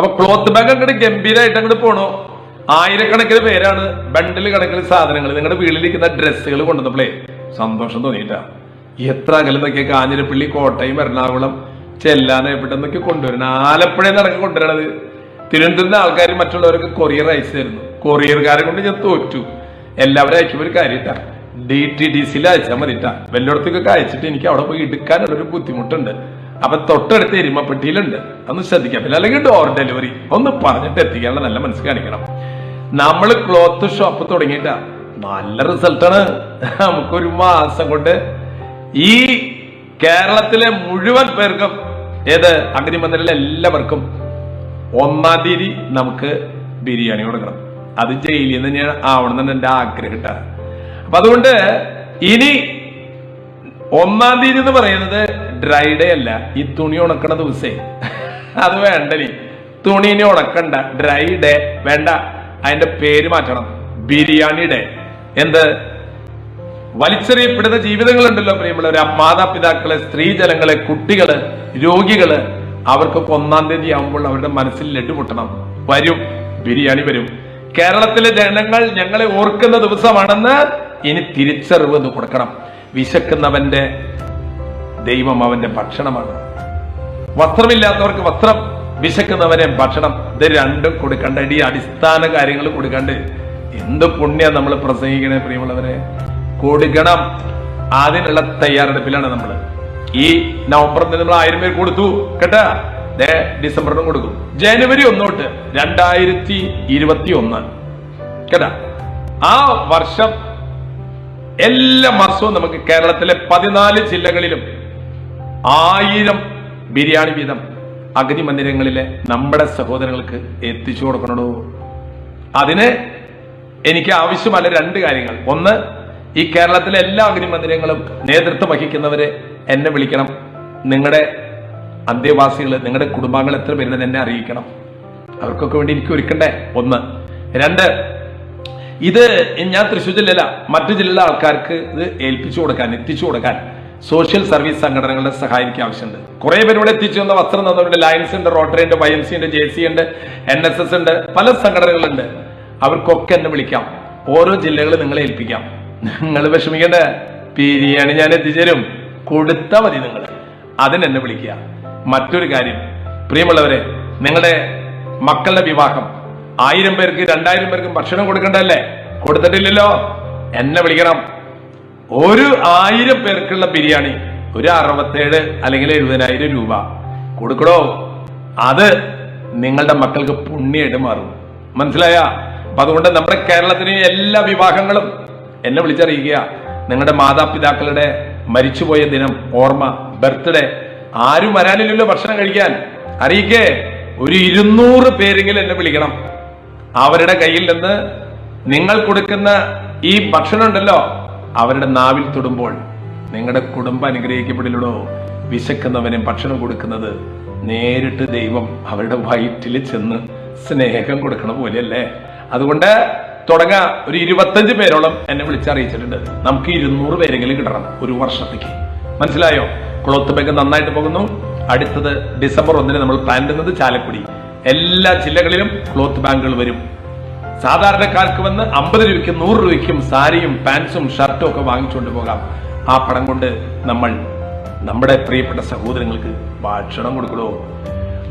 അപ്പൊ cloth bag അങ്ങോട്ട് ഗംഭീരമായിട്ട് അങ്ങോട്ട് പോണു. ആയിരക്കണക്കിന് പേരാണ് ബണ്ടിൽ കണക്കിന് സാധനങ്ങൾ നിങ്ങളുടെ വീട്ടിലിരിക്കുന്ന ഡ്രസ്സുകൾ കൊണ്ടുവന്നപ്പോഴേ സന്തോഷം തോന്നിയിട്ടാ. എത്ര അകലം നോക്കിയ കാഞ്ഞിരപ്പള്ളി, കോട്ടയം, എറണാകുളം, ചെല്ലാൻ എവിടെന്നൊക്കെ കൊണ്ടുവരണം. ആലപ്പുഴയിൽ നടക്കി കൊണ്ടുവരണത്. തിരുവനന്തപുരത്തെ ആൾക്കാർ മറ്റുള്ളവർക്ക് കൊറിയർ അയച്ചു തരുന്നു. കൊറിയർകാരെ കൊണ്ട് ഞാൻ തോറ്റു. എല്ലാവരും അയക്കുമ്പോൾ ഒരു കാര്യമില്ല, DTDCയിൽ അയച്ചാൽ മതിട്ടാ. വല്ലയിടത്തേക്കൊക്കെ അയച്ചിട്ട് എനിക്ക് അവിടെ പോയി എടുക്കാനുള്ളൊരു ബുദ്ധിമുട്ടുണ്ട്. അപ്പൊ തൊട്ടടുത്ത് എരുമപ്പെട്ടിയിലുണ്ട്, അതൊന്ന് ശ്രദ്ധിക്കാം. പിന്നെ അല്ലെങ്കിൽ ഡോർ ഡെലിവറി ഒന്ന് പറഞ്ഞിട്ട് എത്തിക്കാനുള്ള നല്ല മനസ്സ് കാണിക്കണം. നമ്മൾ ക്ലോത്ത് ഷോപ്പ് തുടങ്ങിയിട്ടാ നല്ല റിസൾട്ടാണ്. നമുക്കൊരു മാസം കൊണ്ട് ഈ കേരളത്തിലെ മുഴുവൻ പേർക്കും അഗ്നിമന്ദിരിലെ എല്ലാവർക്കും 1-ാം തീയതി നമുക്ക് ബിരിയാണി കൊടുക്കണം. അത് ജയിലിൽ നിന്ന് തന്നെയാണ് ആവണമെന്ന് എന്റെ ആഗ്രഹം ഇട്ടാ. അപ്പൊ അതുകൊണ്ട് ഇനി 1-ാം തീയതി എന്ന് പറയുന്നത് ഡ്രൈ ഡേ അല്ല, ഈ തുണി ഉണക്കണ ദിവസേ. അത് വേണ്ടനി, തുണിനെ ഉണക്കണ്ട, ഡ്രൈ ഡേ വേണ്ട, അതിന്റെ പേര് മാറ്റണം, ബിരിയാണി ഡേ. എന്ത് വലിച്ചെറിയപ്പെടുന്ന ജീവിതങ്ങളുണ്ടല്ലോ പ്രിയമുള്ളവരെ, മാതാപിതാക്കളെ, സ്ത്രീജനങ്ങളെ, കുട്ടികള്, രോഗികള്, അവർക്കൊക്കെ 1-ാം തീയതി ആവുമ്പോൾ അവരുടെ മനസ്സിൽ ലഡു പൊട്ടണം. വരും, ബിരിയാണി വരും. കേരളത്തിലെ ജനങ്ങൾ ഞങ്ങളെ ഓർക്കുന്ന ദിവസമാണെന്ന് ഇനി തിരിച്ചറിവ് കൊടുക്കണം. വിശക്കുന്നവന്റെ ദൈവം അവന്റെ ഭക്ഷണമാണ്. വസ്ത്രമില്ലാത്തവർക്ക് വസ്ത്രം, വിശക്കുന്നവനെ ഭക്ഷണം, ഇത് രണ്ടും കൊടുക്കണ്ട. ഈ അടിസ്ഥാന കാര്യങ്ങൾ കൊടുക്കണ്ട്. എന്ത് പുണ്യം നമ്മൾ പ്രസംഗിക്കണേ പ്രിയമുള്ളവരെ, കൊടുക്കണം. അതിനുള്ള തയ്യാറെടുപ്പിലാണ് നമ്മൾ. ഈ നവംബറിൽ നമ്മൾ 1000 പേർ കൊടുത്തു കേട്ടാ. ഡിസംബറിനും കൊടുക്കും. ജനുവരി 1 തൊട്ട് 2021 കേട്ടാ. ആ വർഷം എല്ലാ വർഷവും നമുക്ക് കേരളത്തിലെ 14 ജില്ലകളിലും 1000 ബിരിയാണി വീതം അഗ്നിമന്ദിരങ്ങളിലെ നമ്മുടെ സഹോദരങ്ങൾക്ക് എത്തിച്ചു കൊടുക്കണോ. അതിന് എനിക്ക് ആവശ്യമായ 2 കാര്യങ്ങൾ. ഒന്ന്, ഈ കേരളത്തിലെ എല്ലാ അഗ്നിമന്ദിരങ്ങളും നേതൃത്വം വഹിക്കുന്നവരെ എന്നെ വിളിക്കണം. നിങ്ങളുടെ അന്തേവാസികൾ, നിങ്ങളുടെ കുടുംബാംഗങ്ങൾ എത്ര പേരുണ്ടെന്ന് എന്നെ അറിയിക്കണം. അവർക്കൊക്കെ വേണ്ടി എനിക്ക് ഒരുക്കണ്ടേ. 1. 2, ഇത് ഞാൻ തൃശ്ശൂർ ജില്ലയില, മറ്റു ജില്ലയിലെ ആൾക്കാർക്ക് ഇത് ഏൽപ്പിച്ചു കൊടുക്കാൻ, എത്തിച്ചു കൊടുക്കാൻ സോഷ്യൽ സർവീസ് സംഘടനകളുടെ സഹായം എനിക്ക് ആവശ്യമുണ്ട്. കുറെ പേരോട് എത്തിച്ചു തന്ന വസ്ത്രം തന്നവരുടെ ലയൻസ് ഉണ്ട്, റോട്ടറി ഉണ്ട്, YMC ഉണ്ട്, JC ഉണ്ട്, NSS ഉണ്ട്, പല സംഘടനകളുണ്ട്. അവർക്കൊക്കെ എന്നെ വിളിക്കാം. ഓരോ ജില്ലകൾ നിങ്ങളെ ഏൽപ്പിക്കാം. നിങ്ങൾ വിഷമിക്കേണ്ട, ബിരിയാണി ഞാൻ എത്തിച്ചേരും. കൊടുത്താൽ മതി നിങ്ങൾ. അതിനെന്നെ വിളിക്കുക. മറ്റൊരു കാര്യം പ്രിയമുള്ളവരെ, നിങ്ങളുടെ മക്കളുടെ വിവാഹം 1000 പേർക്ക് 2000 പേർക്കും ഭക്ഷണം കൊടുക്കണ്ടല്ലേ? കൊടുത്തിട്ടില്ലല്ലോ, എന്നെ വിളിക്കണം. ഒരു 1000 പേർക്കുള്ള ബിരിയാണി ഒരു 67 അല്ലെങ്കിൽ 70,000 രൂപ കൊടുക്കണോ. അത് നിങ്ങളുടെ മക്കൾക്ക് പുണ്യമായിട്ട് മാറും. മനസ്സിലായ? അപ്പൊ അതുകൊണ്ട് നമ്മുടെ കേരളത്തിലെ എല്ലാ വിവാഹങ്ങളും എന്നെ വിളിച്ചറിയിക്കുക. നിങ്ങളുടെ മാതാപിതാക്കളുടെ മരിച്ചുപോയ ദിനം, ഓർമ്മ, ബർത്ത്ഡേ, ആരും വരാനില്ലല്ലോ ഭക്ഷണം കഴിക്കാൻ, അറിയിക്കേ. ഒരു 200 പേരെങ്കിലും എന്നെ വിളിക്കണം. അവരുടെ കയ്യിൽ നിന്ന് നിങ്ങൾ കൊടുക്കുന്ന ഈ ഭക്ഷണം ഉണ്ടല്ലോ, അവരുടെ നാവിൽ തൊടുമ്പോൾ നിങ്ങളുടെ കുടുംബം അനുഗ്രഹിക്കപ്പെടില്ലടോ. വിശക്കുന്നവനെ ഭക്ഷണം കൊടുക്കുന്നത് നേരിട്ട് ദൈവം അവരുടെ വയറ്റിൽ ചെന്ന് സ്നേഹം കൊടുക്കണ പോലെയല്ലേ. അതുകൊണ്ട് തുടങ്ങാ. ഒരു 25 പേരോളം എന്നെ വിളിച്ചറിയിച്ചിട്ടുണ്ട്. നമുക്ക് 200 പേരെങ്കിലും കിട്ടണം ഒരു വർഷത്തേക്ക്. മനസ്സിലായോ? ക്ലോത്ത് ബാഗ് നന്നായിട്ട് പോകുന്നു. അടുത്തത് ഡിസംബർ 1 നമ്മൾ പ്ലാൻ ചെയ്യുന്നത് ചാലക്കുടി. എല്ലാ ജില്ലകളിലും ക്ലോത്ത് ബാഗുകൾ വരും. സാധാരണക്കാർക്ക് വന്ന് 50 രൂപയ്ക്കും 100 രൂപയ്ക്കും സാരിയും പാൻസും ഷർട്ടും ഒക്കെ വാങ്ങിച്ചുകൊണ്ട് പോകാം. ആ പണം കൊണ്ട് നമ്മൾ നമ്മുടെ പ്രിയപ്പെട്ട സഹോദരങ്ങൾക്ക് ഭക്ഷണം കൊടുക്കണോ.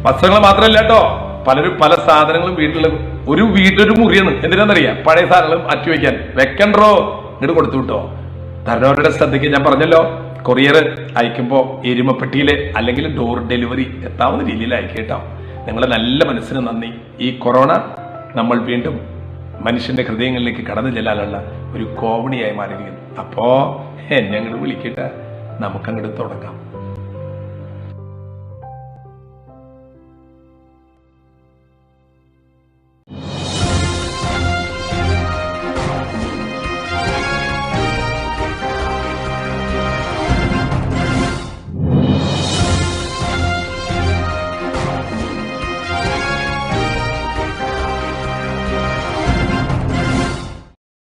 വസ്ത്രങ്ങൾ മാത്രമല്ല കേട്ടോ, പലരും പല സാധനങ്ങളും വീട്ടിലൊരു മുറിയാണ്. എന്തിനാന്നറിയാം? പഴയ സാധനങ്ങളും അറ്റുവയ്ക്കാൻ. വെക്കണ്ടോ, ഇങ്ങോട്ട് കൊടുത്തു വിട്ടോ. തരണവരുടെ ശ്രദ്ധയ്ക്ക് ഞാൻ പറഞ്ഞല്ലോ, കൊറിയർ അയക്കുമ്പോ എരുമപ്പെട്ടിയിലെ അല്ലെങ്കിൽ ഡോർ ഡെലിവറി എത്താവുന്ന രീതിയിൽ അയക്കേട്ടോ. നിങ്ങളുടെ നല്ല മനസ്സിന് നന്ദി. ഈ കൊറോണ നമ്മൾ വീണ്ടും മനുഷ്യന്റെ ഹൃദയങ്ങളിലേക്ക് കടന്നു ചെല്ലാനുള്ള ഒരു കോവണിയായി മാറിയിരിക്കുന്നു. അപ്പോ എന്നെ അങ്ങോട്ട് വിളിക്കട്ടെ, നമുക്കങ്ങോട്ട് തുടങ്ങാം.